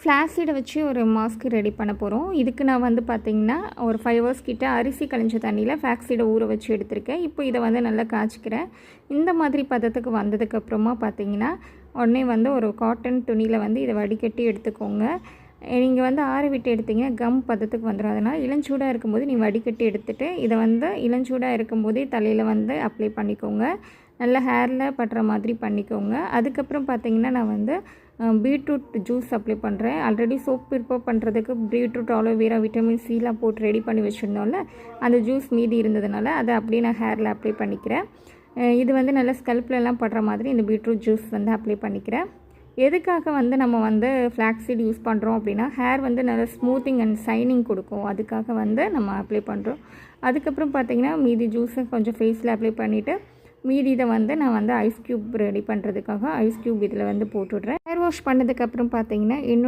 ஃப்ளாக்ஸீடை வச்சு ஒரு mask ready பண்ண போகிறோம். இதுக்கு நான் வந்து பார்த்திங்கன்னா ஒரு 5 ஹவர்ஸ் கிட்ட அரிசி களைஞ்ச தண்ணியில் ஃப்ளாக்ஸீடை ஊற வச்சு எடுத்திருக்கேன். இப்போ இதை வந்து நல்லா காய்ச்சிக்கிறேன். இந்த மாதிரி பதத்துக்கு வந்ததுக்கப்புறமா பார்த்திங்கன்னா உடனே வந்து ஒரு காட்டன் துணியில் வந்து இதை வடிகட்டி எடுத்துக்கோங்க. நீங்கள் வந்து ஆற விட்டு எடுத்திங்கன்னா கம் பதத்துக்கு வந்துடும். அதனால் இளஞ்சூடாக இருக்கும்போது நீ வடிகட்டி எடுத்துகிட்டு இதை வந்து இளஞ்சூடாக இருக்கும்போதே தலையில் வந்து அப்ளை பண்ணிக்கோங்க. நல்லா ஹேரில் படுற மாதிரி பண்ணிக்கோங்க. அதுக்கப்புறம் பார்த்திங்கன்னா நான் வந்து பீட்ரூட் ஜூஸ் அப்ளை பண்ணுறேன். ஆல்ரெடி சோப் ப்ரிப்பேர் பண்ணுறதுக்கு பீட்ரூட், ஆலோவேரா, விட்டமின் சிலாம் போட்டு ரெடி பண்ணி வச்சுருந்தோம்ல, அந்த ஜூஸ் மீதி இருந்ததுனால அதை அப்படியே நான் ஹேரில் அப்ளை பண்ணிக்கிறேன். இது வந்து நல்லா ஸ்கல்ப்லலாம் படுற மாதிரி இந்த பீட்ரூட் ஜூஸ் வந்து அப்ளை பண்ணிக்கிறேன். எதுக்காக வந்து நம்ம வந்து ஃப்ளாக்ஸீட் யூஸ் பண்ணுறோம் அப்படின்னா, ஹேர் வந்து நல்லா ஸ்மூத்திங் அண்ட் ஷைனிங் கொடுக்கும். அதுக்காக வந்து நம்ம அப்ளை பண்ணுறோம். அதுக்கப்புறம் பார்த்திங்கன்னா மீதி ஜூஸை கொஞ்சம் ஃபேஸில் அப்ளை பண்ணிவிட்டு மீதி இதை வந்து நான் வந்து ஐஸ் க்யூப் ரெடி பண்ணுறதுக்காக ஐஸ் க்யூப் இதில் வந்து போட்டுவிட்றேன். ஹேர் வாஷ் பண்ணதுக்கப்புறம் பார்த்திங்கன்னா